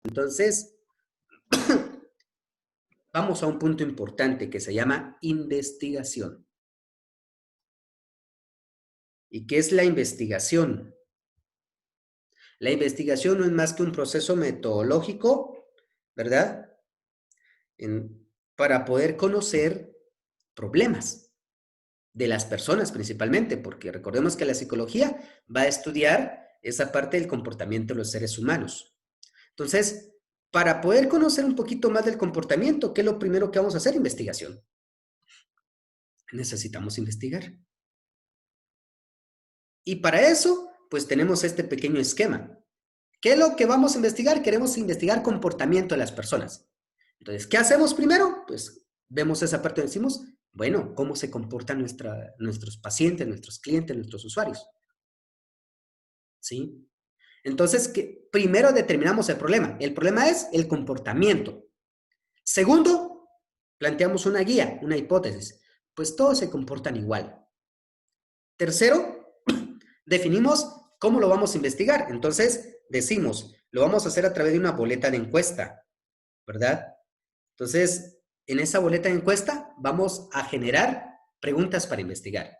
Entonces, vamos a un punto importante que se llama investigación. ¿Y qué es la investigación? La investigación no es más que un proceso metodológico, ¿verdad? Para poder conocer problemas de las personas principalmente, porque recordemos que la psicología va a estudiar esa parte del comportamiento de los seres humanos. Entonces, para poder conocer un poquito más del comportamiento, ¿qué es lo primero que vamos a hacer? Investigación. Necesitamos investigar. Y para eso, pues tenemos este pequeño esquema. ¿Qué es lo que vamos a investigar? Queremos investigar comportamiento de las personas. Entonces, ¿qué hacemos primero? Pues vemos esa parte donde decimos, bueno, ¿cómo se comportan nuestros pacientes, nuestros clientes, nuestros usuarios? ¿Sí? Entonces, primero determinamos el problema. El problema es el comportamiento. Segundo, planteamos una guía, una hipótesis. Pues todos se comportan igual. Tercero, definimos cómo lo vamos a investigar. Entonces, decimos, lo vamos a hacer a través de una boleta de encuesta, ¿verdad? Entonces, en esa boleta de encuesta vamos a generar preguntas para investigar.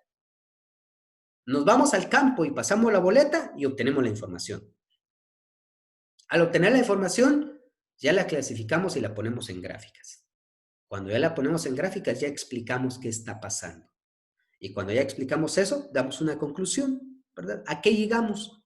Nos vamos al campo y pasamos la boleta y obtenemos la información. Al obtener la información, ya la clasificamos y la ponemos en gráficas. Cuando ya la ponemos en gráficas, ya explicamos qué está pasando. Y cuando ya explicamos eso, damos una conclusión, ¿verdad? ¿A qué llegamos?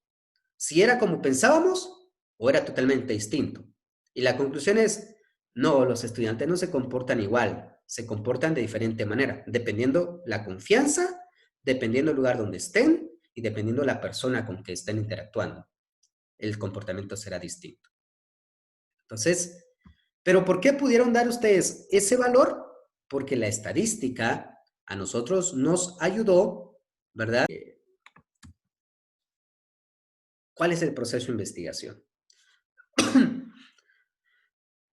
Si era como pensábamos o era totalmente distinto. Y la conclusión es, no, los estudiantes no se comportan igual, se comportan de diferente manera, dependiendo la confianza, dependiendo el lugar donde estén y dependiendo la persona con que estén interactuando. El comportamiento será distinto. Entonces, ¿pero por qué pudieron dar ustedes ese valor? Porque la estadística a nosotros nos ayudó, ¿verdad? ¿Cuál es el proceso de investigación?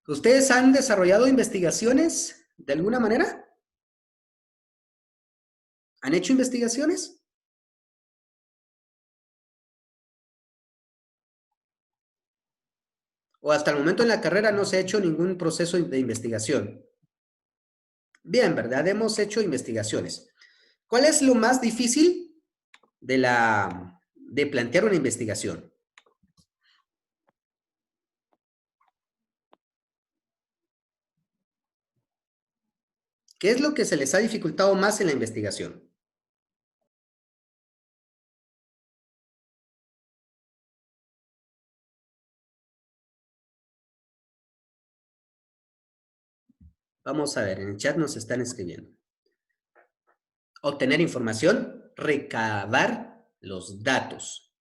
¿Ustedes han desarrollado investigaciones de alguna manera? ¿Han hecho investigaciones? ¿O hasta el momento en la carrera no se ha hecho ningún proceso de investigación? Bien, ¿verdad? Hemos hecho investigaciones. ¿Cuál es lo más difícil de plantear una investigación? ¿Qué es lo que se les ha dificultado más en la investigación? Vamos a ver, en el chat nos están escribiendo. Obtener información, recabar los datos.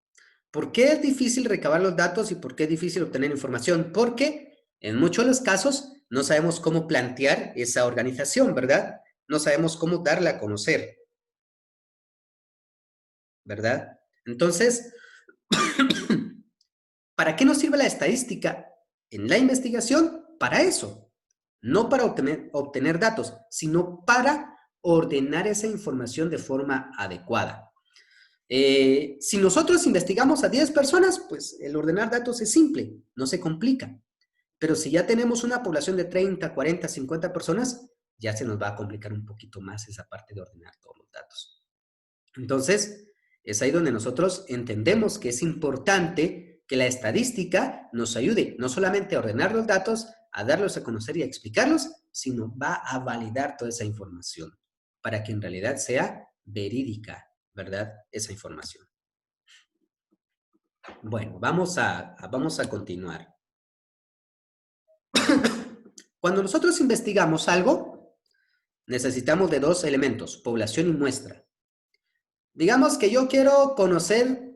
¿Por qué es difícil recabar los datos y por qué es difícil obtener información? Porque en muchos de los casos no sabemos cómo plantear esa organización, ¿verdad? No sabemos cómo darla a conocer, ¿verdad? Entonces, ¿para qué nos sirve la estadística en la investigación? Para eso, no para obtener datos, sino para ordenar esa información de forma adecuada. Si nosotros investigamos a 10 personas, pues el ordenar datos es simple, no se complica. Pero si ya tenemos una población de 30, 40, 50 personas, ya se nos va a complicar un poquito más esa parte de ordenar todos los datos. Entonces, es ahí donde nosotros entendemos que es importante que la estadística nos ayude no solamente a ordenar los datos, a darlos a conocer y a explicarlos, sino va a validar toda esa información para que en realidad sea verídica, ¿verdad? Esa información. Bueno, vamos a continuar. Cuando nosotros investigamos algo, necesitamos de dos elementos, población y muestra. Digamos que yo quiero conocer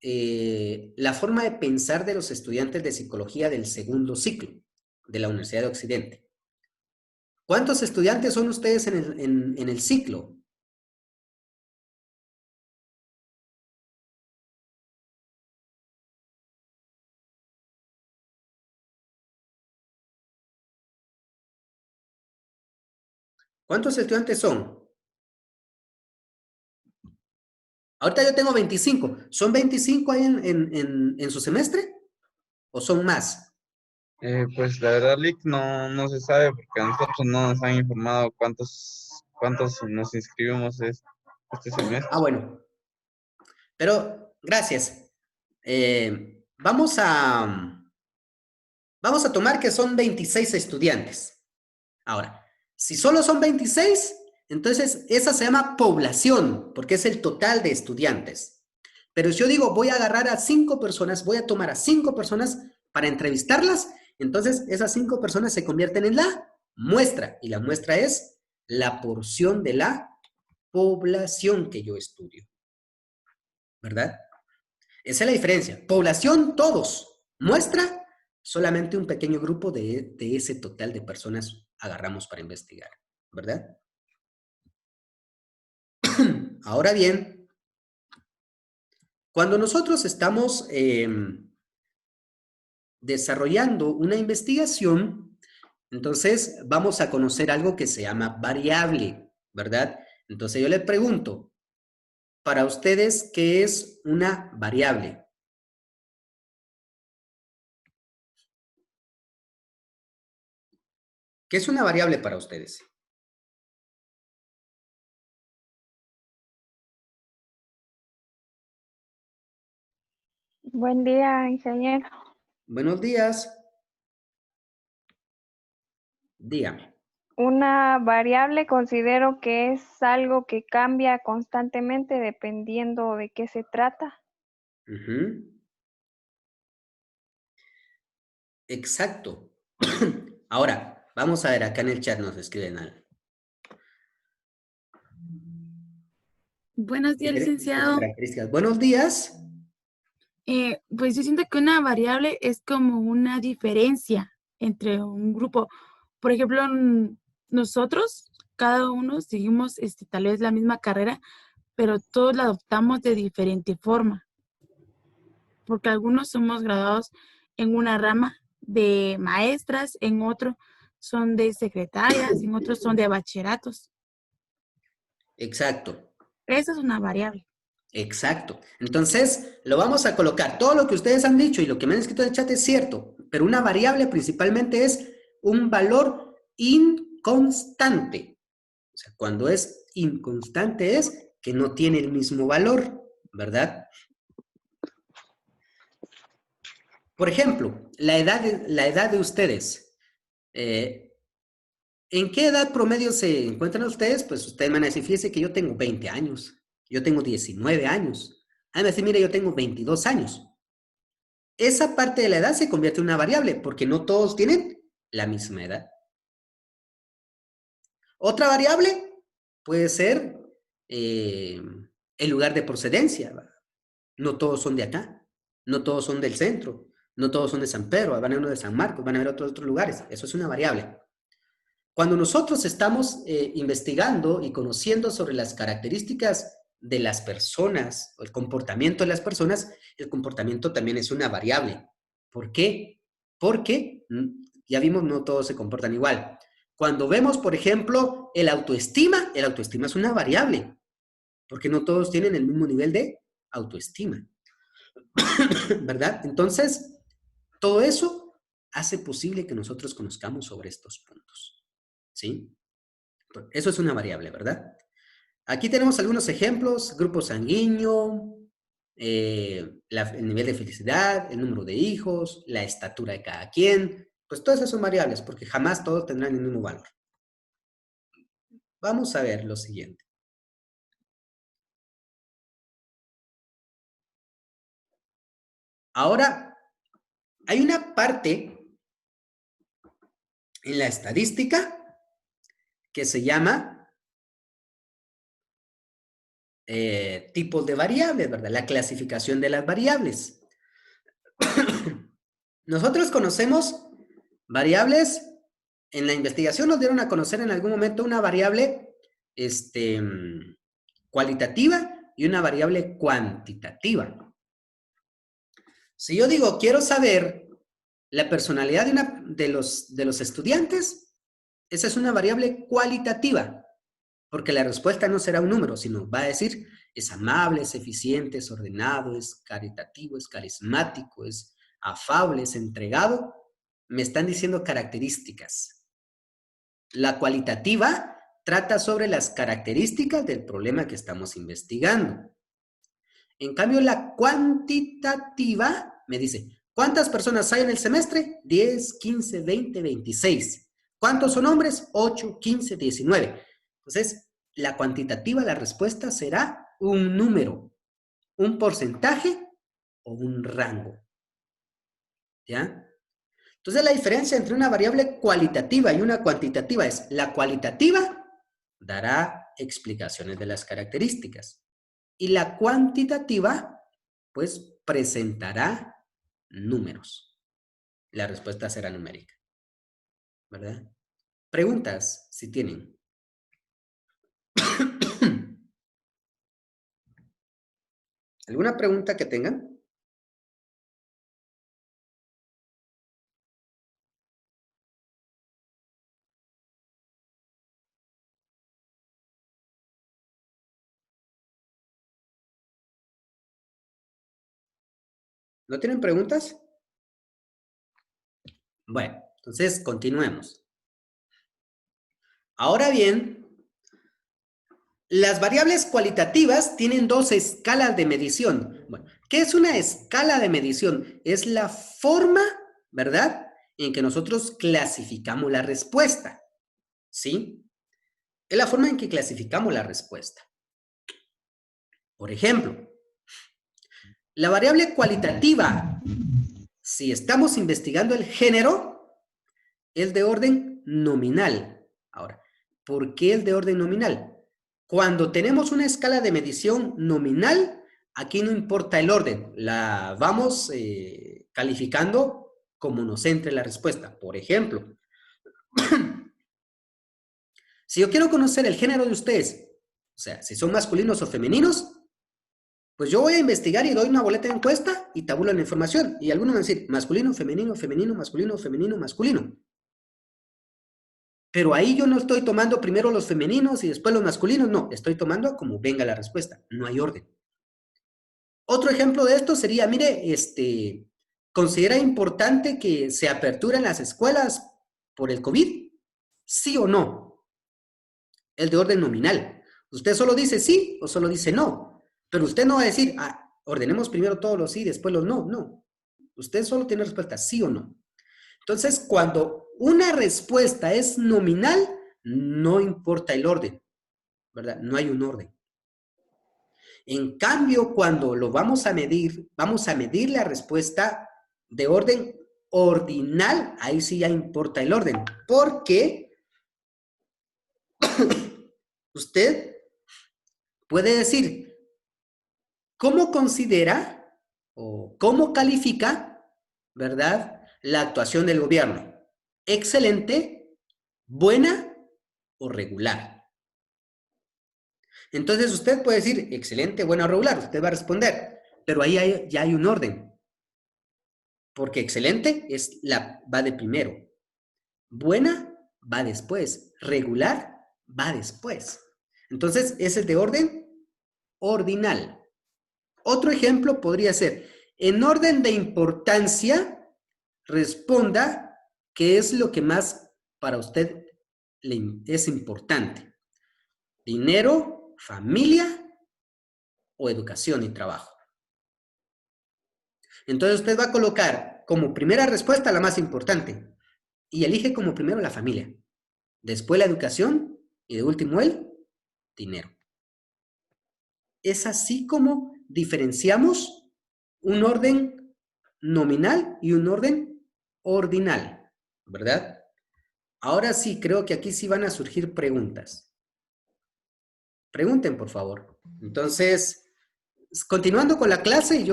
la forma de pensar de los estudiantes de psicología del segundo ciclo de la Universidad de Occidente. ¿Cuántos estudiantes son ustedes en el ciclo? ¿Cuántos estudiantes son? Ahorita yo tengo 25. ¿Son 25 ahí en su semestre? ¿O son más? Pues la verdad, Lick, no se sabe porque a nosotros no nos han informado cuántos nos inscribimos este Ah, semestre. bueno, pero gracias. Vamos vamos a tomar que son 26 estudiantes. Ahora, si solo son 26, entonces esa se llama población, porque es el total de estudiantes. Pero si yo digo, voy a agarrar a 5 personas, voy a tomar a 5 personas para entrevistarlas, entonces esas 5 personas se convierten en la muestra, y la muestra es la porción de la población que yo estudio, ¿verdad? Esa es la diferencia. Población, todos. Muestra, solamente un pequeño grupo de ese total de personas agarramos para investigar, ¿verdad? Ahora bien, cuando nosotros estamos desarrollando una investigación, entonces vamos a conocer algo que se llama variable, ¿verdad? Entonces yo le pregunto, para ustedes, ¿qué es una variable? ¿Qué es una variable para ustedes? Buen día, ingeniero. Buenos días. Dígame. Una variable considero que es algo que cambia constantemente dependiendo de qué se trata. Ujú. Exacto. Ahora, vamos a ver, acá en el chat nos escriben algo. Buenos días, Diferentes licenciado. características. Buenos días. Pues yo siento que una variable es como una diferencia entre un grupo. Por ejemplo, nosotros, cada uno seguimos tal vez la misma carrera, pero todos la adoptamos de diferente forma, porque algunos somos graduados en una rama de maestras, en otro son de secretarias, en otros son de bachilleratos. Exacto. Esa es una variable. Exacto. Entonces, lo vamos a colocar. Todo lo que ustedes han dicho y lo que me han escrito en el chat es cierto, pero una variable principalmente es un valor inconstante. O sea, cuando es inconstante es que no tiene el mismo valor, ¿verdad? Por ejemplo, la edad de ustedes. ¿En qué edad promedio se encuentran ustedes? Pues ustedes me van a decir, fíjese que yo tengo 20 años, yo tengo 19 años. A mí me decir, mire, yo tengo 22 años. Esa parte de la edad se convierte en una variable porque no todos tienen la misma edad. Otra variable puede ser el lugar de procedencia. ¿Va? No todos son de acá, no todos son del centro, no todos son de San Pedro, van a haber uno de San Marcos, van a haber otros lugares. Eso es una variable. Cuando nosotros estamos investigando y conociendo sobre las características de las personas, o el comportamiento de las personas, el comportamiento también es una variable. ¿Por qué? Porque ya vimos, no todos se comportan igual. Cuando vemos, por ejemplo, el autoestima es una variable, porque no todos tienen el mismo nivel de autoestima, ¿verdad? Entonces, todo eso hace posible que nosotros conozcamos sobre estos puntos, ¿sí? Eso es una variable, ¿verdad? Aquí tenemos algunos ejemplos, grupo sanguíneo, el nivel de felicidad, el número de hijos, la estatura de cada quien, pues todas esas son variables porque jamás todos tendrán el mismo valor. Vamos a ver lo siguiente. Ahora, hay una parte en la estadística que se llama tipos de variables, ¿verdad? La clasificación de las variables. Nosotros conocemos variables, en la investigación nos dieron a conocer en algún momento una variable cualitativa y una variable cuantitativa. Si yo digo, quiero saber la personalidad de los estudiantes, esa es una variable cualitativa, porque la respuesta no será un número, sino va a decir, es amable, es eficiente, es ordenado, es caritativo, es carismático, es afable, es entregado. Me están diciendo características. La cualitativa trata sobre las características del problema que estamos investigando. En cambio, la cuantitativa me dice, ¿cuántas personas hay en el semestre? 10, 15, 20, 26. ¿Cuántos son hombres? 8, 15, 19. Entonces, la cuantitativa, la respuesta será un número, un porcentaje o un rango. ¿Ya? Entonces, la diferencia entre una variable cualitativa y una cuantitativa es, la cualitativa dará explicaciones de las características y la cuantitativa, pues, presentará números. La respuesta será numérica, ¿verdad? Preguntas, si tienen. ¿Alguna pregunta que tengan? ¿No tienen preguntas? Bueno, entonces continuemos. Ahora bien, las variables cualitativas tienen dos escalas de medición. Bueno, ¿qué es una escala de medición? Es la forma, ¿verdad?, en que nosotros clasificamos la respuesta. ¿Sí? Es la forma en que clasificamos la respuesta. Por ejemplo, la variable cualitativa, si estamos investigando el género, es de orden nominal. Ahora, ¿por qué es de orden nominal? Cuando tenemos una escala de medición nominal, aquí no importa el orden, la vamos calificando como nos entre la respuesta. Por ejemplo, si yo quiero conocer el género de ustedes, o sea, si son masculinos o femeninos, pues yo voy a investigar y doy una boleta de encuesta y tabulo la información. Y algunos van a decir masculino, femenino, femenino, masculino, femenino, masculino. Pero ahí yo no estoy tomando primero los femeninos y después los masculinos. No, estoy tomando como venga la respuesta. No hay orden. Otro ejemplo de esto sería, mire, ¿considera importante que se aperturen las escuelas por el COVID? ¿Sí o no? El de orden nominal. Usted solo dice sí o solo dice no. Pero usted no va a decir, ordenemos primero todos los sí, después los no. No. Usted solo tiene respuesta sí o no. Entonces, cuando una respuesta es nominal, no importa el orden, ¿verdad? No hay un orden. En cambio, cuando lo vamos a medir la respuesta de orden ordinal, ahí sí ya importa el orden, porque usted puede decir, ¿cómo considera o cómo califica, ¿verdad?, la actuación del gobierno? ¿Excelente, buena o regular? Entonces usted puede decir, excelente, buena o regular, usted va a responder, pero ahí ya hay un orden, porque excelente va de primero, buena va después, regular va después. Entonces, ese es de orden ordinal. Otro ejemplo podría ser, en orden de importancia, responda qué es lo que más para usted es importante. Dinero, familia o educación y trabajo. Entonces usted va a colocar como primera respuesta la más importante y elige como primero la familia, después la educación y de último el dinero. Es así como diferenciamos un orden nominal y un orden ordinal, ¿verdad? Ahora sí, creo que aquí sí van a surgir preguntas. Pregunten, por favor. Entonces, continuando con la clase,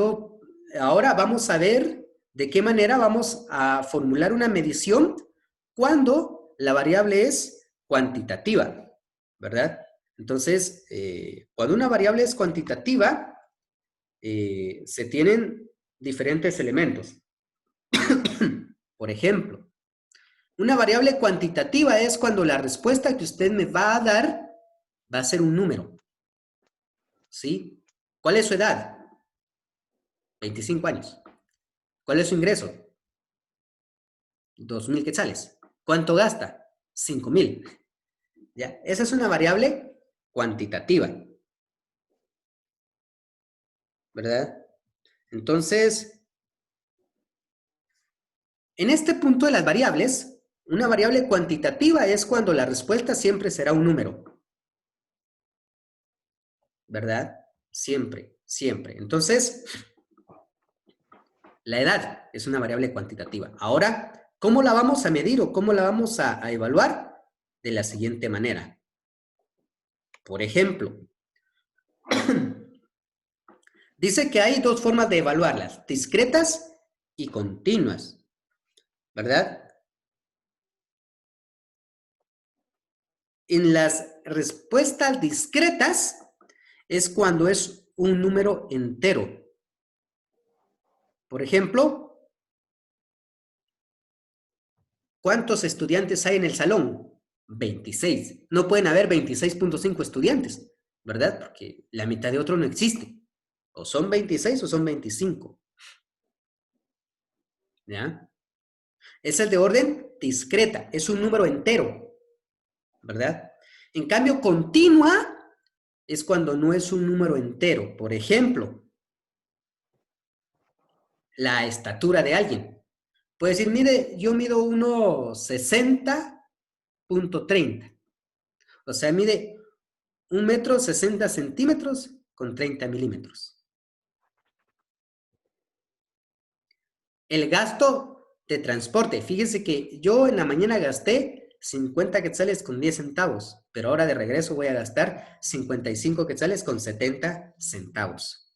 ahora vamos a ver de qué manera vamos a formular una medición cuando la variable es cuantitativa, ¿verdad? Entonces, cuando una variable es cuantitativa, se tienen diferentes elementos. Por ejemplo, una variable cuantitativa es cuando la respuesta que usted me va a dar va a ser un número. ¿Sí? ¿Cuál es su edad? 25 años. ¿Cuál es su ingreso? 2.000 quetzales. ¿Cuánto gasta? 5.000. ¿Ya? Esa es una variable cuantitativa, ¿verdad? Entonces, en este punto de las variables, una variable cuantitativa es cuando la respuesta siempre será un número, ¿verdad? Siempre, siempre. Entonces, la edad es una variable cuantitativa. Ahora, ¿cómo la vamos a medir o cómo la vamos a evaluar? De la siguiente manera. Por ejemplo, dice que hay dos formas de evaluarlas, discretas y continuas, ¿verdad? En las respuestas discretas es cuando es un número entero. Por ejemplo, ¿cuántos estudiantes hay en el salón? 26. No pueden haber 26.5 estudiantes, ¿verdad? Porque la mitad de otro no existe. O son 26 o son 25. ¿Ya? Es el de orden discreta, es un número entero, ¿verdad? En cambio, continua es cuando no es un número entero. Por ejemplo, la estatura de alguien. Puede decir, mire, yo mido 1,60.30. O sea, mide 1,60 m con 30 milímetros. El gasto de transporte. Fíjese que yo en la mañana gasté 50 quetzales con 10 centavos, pero ahora de regreso voy a gastar 55 quetzales con 70 centavos.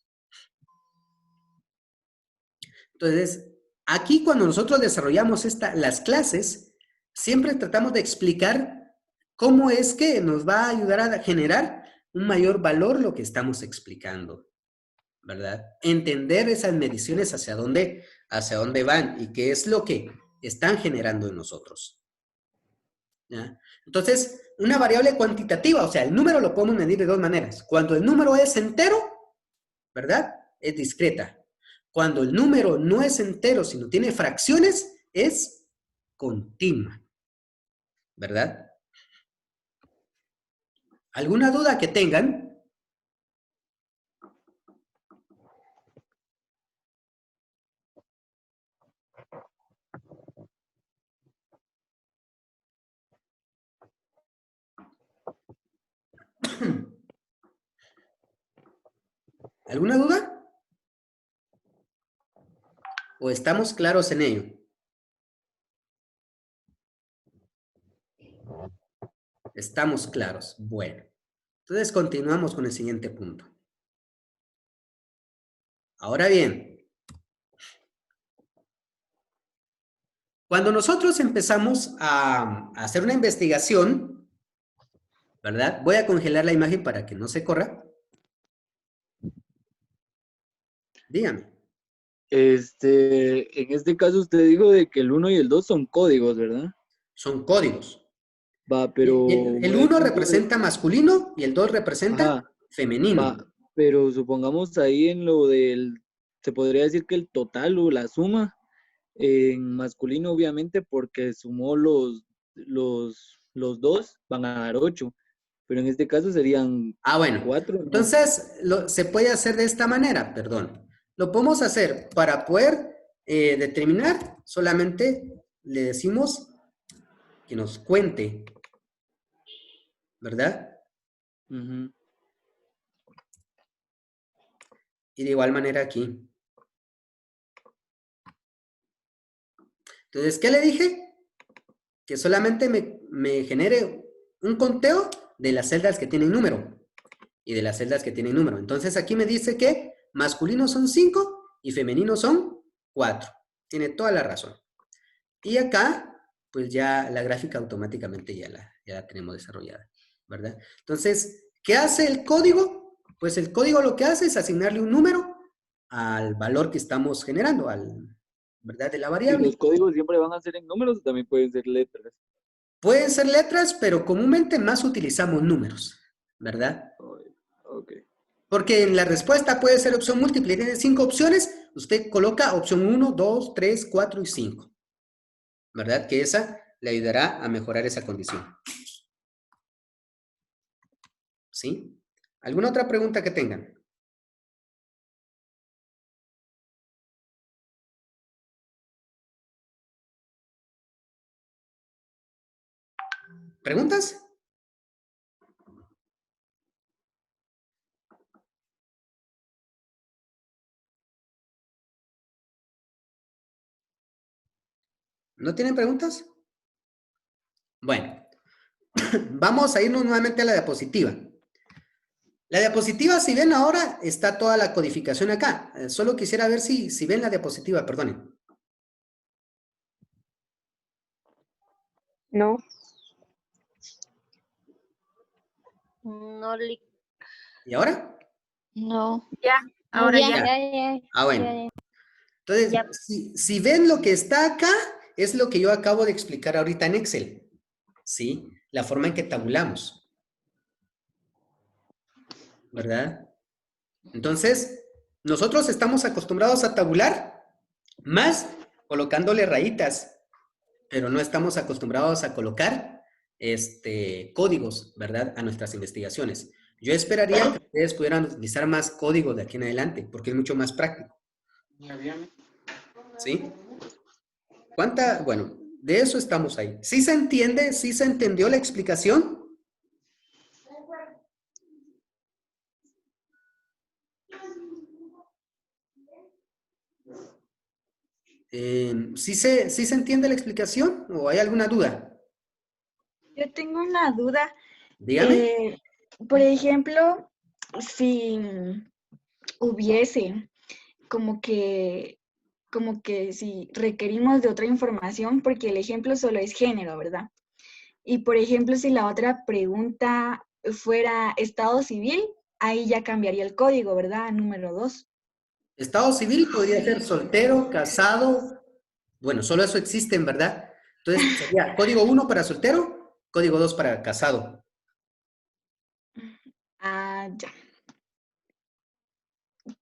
Entonces, aquí cuando nosotros desarrollamos las clases, siempre tratamos de explicar cómo es que nos va a ayudar a generar un mayor valor lo que estamos explicando, ¿verdad? Entender esas mediciones hacia dónde van y qué es lo que están generando en nosotros. ¿Ya? Entonces, una variable cuantitativa, o sea, el número lo podemos medir de dos maneras. Cuando el número es entero, ¿verdad? Es discreta. Cuando el número no es entero, sino tiene fracciones, es continua, ¿verdad? ¿Alguna duda que tengan? ¿Alguna duda? ¿O estamos claros en ello? Estamos claros. Bueno, entonces continuamos con el siguiente punto. Ahora bien, cuando nosotros empezamos a hacer una investigación, ¿verdad? Voy a congelar la imagen para que no se corra. Dígame. En este caso usted dijo de que el 1 y el 2 son códigos, ¿verdad? Son códigos. Va, pero... El 1 representa masculino y el 2 representa femenino. Va, pero supongamos ahí en lo del... Se podría decir que el total o la suma en masculino, obviamente, porque sumó los dos, van a dar 8. Pero en este caso serían 4. Entonces, se puede hacer de esta manera, perdón. Lo podemos hacer para poder determinar, solamente le decimos que nos cuente, ¿verdad? Uh-huh. Y de igual manera aquí. Entonces, ¿qué le dije? Que solamente me genere un conteo de las celdas que tienen número y de las celdas que tienen número. Entonces, aquí me dice que masculinos son 5 y femeninos son 4. Tiene toda la razón. Y acá, pues ya la gráfica automáticamente ya la tenemos desarrollada, ¿verdad? Entonces, ¿qué hace el código? Pues el código lo que hace es asignarle un número al valor que estamos generando, ¿verdad? De la variable. ¿Y los códigos siempre van a ser en números o también pueden ser letras? Pueden ser letras, pero comúnmente más utilizamos números, ¿verdad? Ok. Porque en la respuesta puede ser opción múltiple y tiene 5 opciones, usted coloca opción 1, 2, 3, 4 y 5. ¿verdad? Que esa le ayudará a mejorar esa condición. ¿Sí? ¿Alguna otra pregunta que tengan? ¿Preguntas? ¿No tienen preguntas? Bueno, vamos a irnos nuevamente a la diapositiva. La diapositiva, si ven ahora, está toda la codificación acá. Solo quisiera ver si ven la diapositiva, perdonen. No. No, ¿Y ahora? no. Ya, ahora Ya, ya. ya. Ah, bueno. Ya. Entonces, Ya. si ven lo que está acá, es lo que yo acabo de explicar ahorita en Excel. ¿Sí? La forma en que tabulamos. ¿Verdad? Entonces, nosotros estamos acostumbrados a tabular más colocándole rayitas, pero no estamos acostumbrados a colocar códigos, ¿verdad? A nuestras investigaciones. Yo esperaría que ustedes pudieran utilizar más código de aquí en adelante, porque es mucho más práctico. ¿Sí? Bueno, de eso estamos ahí. ¿Sí se entiende? ¿Sí se entendió la explicación? ¿Sí se entiende la explicación o hay alguna duda? Yo tengo una duda. Dígame. Por ejemplo, si hubiese como que si requerimos de otra información, porque el ejemplo solo es género, ¿verdad? Y por ejemplo, si la otra pregunta fuera estado civil, ahí ya cambiaría el código, ¿verdad? Número 2. Estado civil podría ser soltero, casado. Bueno, solo eso existe, en verdad. Entonces, sería código 1 para soltero, código 2 para casado. Ah, ya.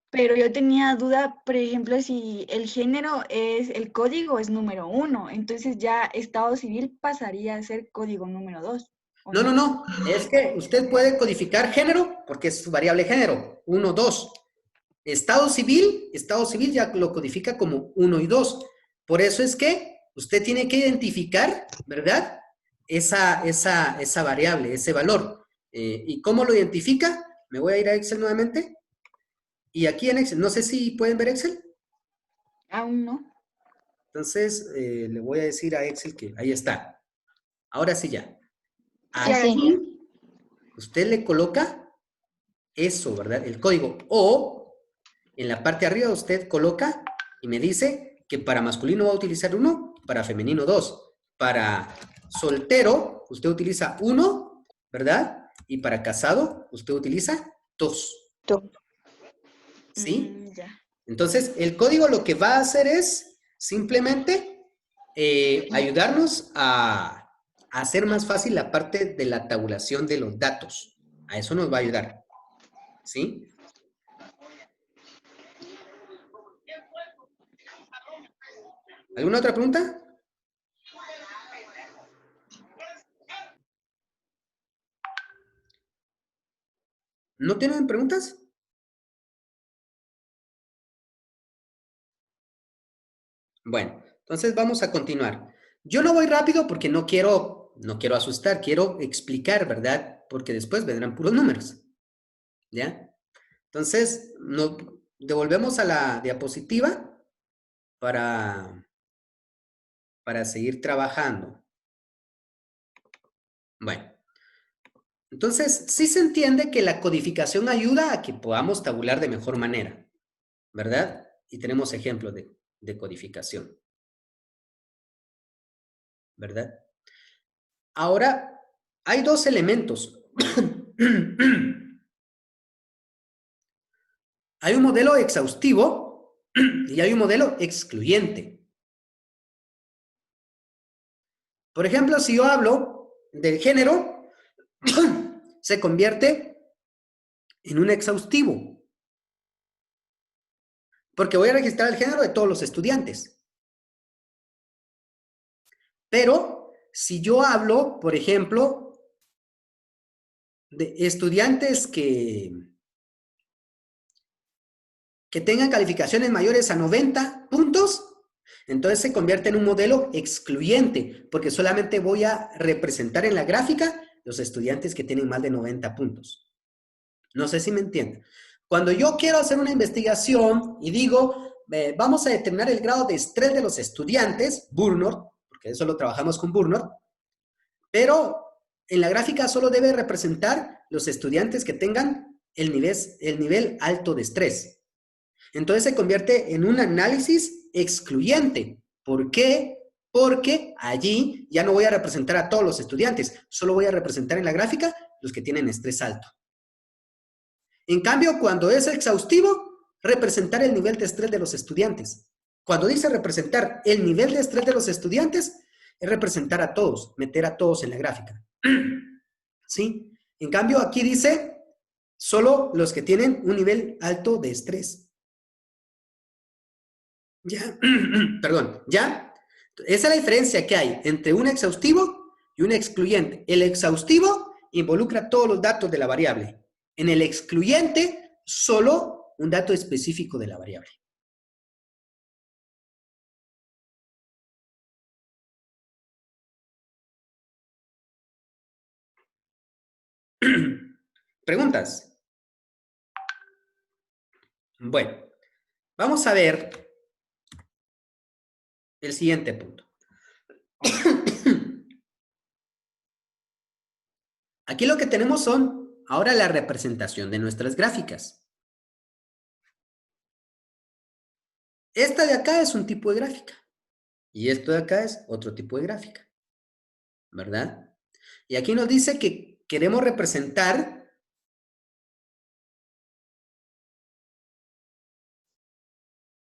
Pero yo tenía duda, por ejemplo, si el género es, el código es número 1, entonces ya estado civil pasaría a ser código número 2. No. Es que usted puede codificar género, porque es su variable género, 1, 2. Estado civil ya lo codifica como 1 y 2. Por eso es que usted tiene que identificar, ¿verdad? Esa variable, ese valor. ¿Y cómo lo identifica? Me voy a ir a Excel nuevamente. Y aquí en Excel, no sé si pueden ver Excel. Aún no. Entonces, le voy a decir a Excel que ahí está. Ahora sí ya. Así. Aquí, usted le coloca eso, ¿verdad? El código. O, en la parte de arriba, usted coloca y me dice que para masculino va a utilizar 1, para femenino 2. Para soltero, usted utiliza 1, ¿verdad? Y para casado, usted utiliza 2. ¿Sí? Ya. Entonces, el código lo que va a hacer es simplemente ayudarnos a hacer más fácil la parte de la tabulación de los datos. A eso nos va a ayudar. ¿Sí? ¿Alguna otra pregunta? ¿No tienen preguntas? Bueno, entonces vamos a continuar. Yo no voy rápido porque no quiero asustar, quiero explicar, ¿verdad? Porque después vendrán puros números. ¿Ya? Entonces, devolvemos a la diapositiva para seguir trabajando. Bueno, entonces sí se entiende que la codificación ayuda a que podamos tabular de mejor manera, ¿verdad? Y tenemos ejemplos de codificación, ¿verdad? Ahora, hay dos elementos. Hay un modelo exhaustivo y hay un modelo excluyente. Por ejemplo, si yo hablo del género, se convierte en un exhaustivo. Porque voy a registrar el género de todos los estudiantes. Pero si yo hablo, por ejemplo, de estudiantes que tengan calificaciones mayores a 90 puntos, entonces se convierte en un modelo excluyente, porque solamente voy a representar en la gráfica los estudiantes que tienen más de 90 puntos. No sé si me entienden. Cuando yo quiero hacer una investigación y digo, vamos a determinar el grado de estrés de los estudiantes, Burnord, porque eso lo trabajamos con Burnord, pero en la gráfica solo debe representar los estudiantes que tengan el nivel alto de estrés. Entonces se convierte en un análisis excluyente. ¿Por qué? Porque allí ya no voy a representar a todos los estudiantes, solo voy a representar en la gráfica los que tienen estrés alto. En cambio, cuando es exhaustivo, representar el nivel de estrés de los estudiantes. Cuando dice representar el nivel de estrés de los estudiantes, es representar a todos, meter a todos en la gráfica. ¿Sí? En cambio, aquí dice solo los que tienen un nivel alto de estrés. ¿Ya? Perdón, ¿ya? Esa es la diferencia que hay entre un exhaustivo y un excluyente. El exhaustivo involucra todos los datos de la variable. En el excluyente, solo un dato específico de la variable. ¿Preguntas? Bueno, vamos a ver el siguiente punto. Aquí lo que tenemos son ahora la representación de nuestras gráficas. Esta de acá es un tipo de gráfica. Y esto de acá es otro tipo de gráfica. ¿Verdad? Y aquí nos dice que queremos representar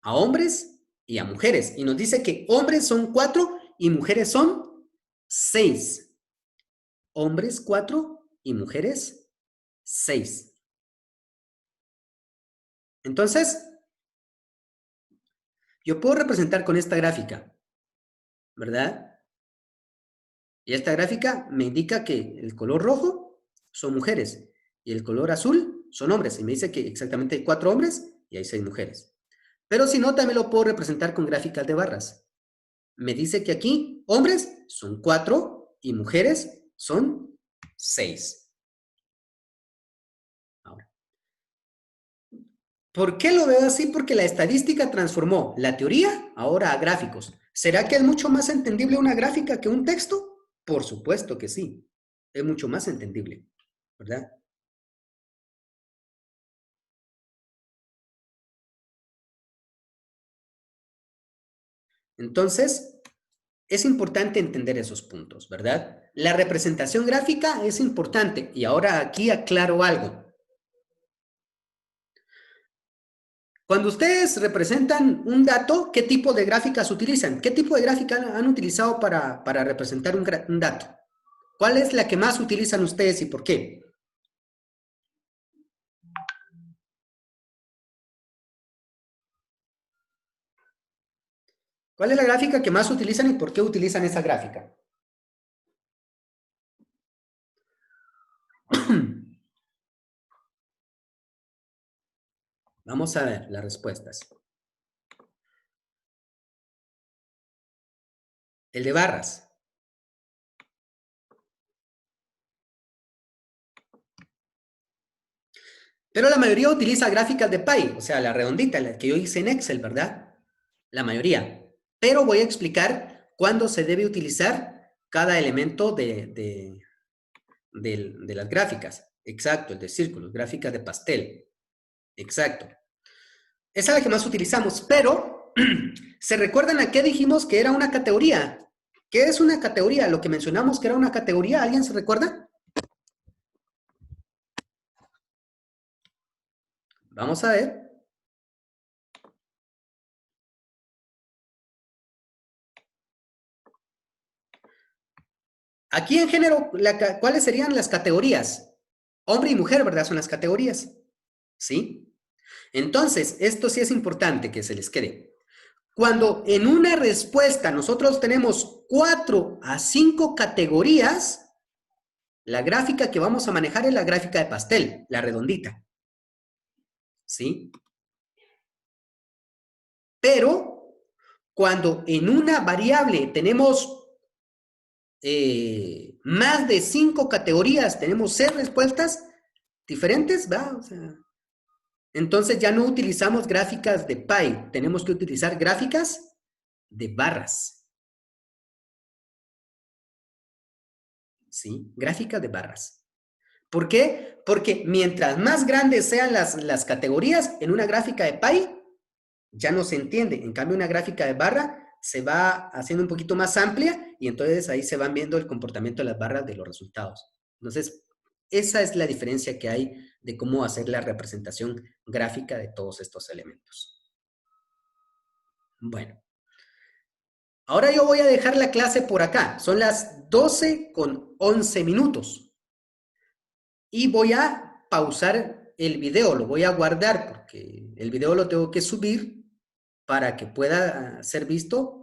a hombres y a mujeres. Y nos dice que hombres son 4 y mujeres son 6. Hombres 4 y mujeres 6. Entonces, yo puedo representar con esta gráfica, ¿verdad? Y esta gráfica me indica que el color rojo son mujeres y el color azul son hombres. Y me dice que exactamente hay 4 hombres y hay 6 mujeres. Pero si no, también lo puedo representar con gráficas de barras. Me dice que aquí hombres son 4 y mujeres son 6. Ahora, ¿por qué lo veo así? Porque la estadística transformó la teoría ahora a gráficos. ¿Será que es mucho más entendible una gráfica que un texto? Por supuesto que sí. Es mucho más entendible, ¿verdad? Entonces, es importante entender esos puntos, ¿verdad? La representación gráfica es importante. Y ahora aquí aclaro algo. Cuando ustedes representan un dato, ¿qué tipo de gráficas utilizan? ¿Qué tipo de gráfica han utilizado para representar un dato? ¿Cuál es la que más utilizan ustedes y por qué? ¿Cuál es la gráfica que más utilizan y por qué utilizan esa gráfica? Vamos a ver las respuestas. El de barras. Pero la mayoría utiliza gráficas de pie, o sea, la redondita, la que yo hice en Excel, ¿verdad? La mayoría. Pero voy a explicar cuándo se debe utilizar cada elemento de las gráficas. Exacto, el de círculos, gráficas de pastel. Exacto. Esa es la que más utilizamos, pero ¿se recuerdan a qué dijimos que era una categoría? ¿Qué es una categoría? Lo que mencionamos que era una categoría, ¿alguien se recuerda? Vamos a ver. Aquí en género, ¿cuáles serían las categorías? Hombre y mujer, ¿verdad? Son las categorías. ¿Sí? Entonces, esto sí es importante que se les quede. Cuando en una respuesta nosotros tenemos 4 a 5 categorías, la gráfica que vamos a manejar es la gráfica de pastel, la redondita. ¿Sí? Pero cuando en una variable tenemos más de 5 categorías, tenemos 6 respuestas diferentes, ¿va? O sea, entonces ya no utilizamos gráficas de pie, tenemos que utilizar gráficas de barras. ¿Sí? Gráficas de barras. ¿Por qué? Porque mientras más grandes sean las categorías en una gráfica de pie, ya no se entiende. En cambio, una gráfica de barra se va haciendo un poquito más amplia y entonces ahí se van viendo el comportamiento de las barras de los resultados. Entonces, esa es la diferencia que hay de cómo hacer la representación gráfica de todos estos elementos. Bueno. Ahora yo voy a dejar la clase por acá. Son las 12:11. Y voy a pausar el video, lo voy a guardar porque el video lo tengo que subir para que pueda ser visto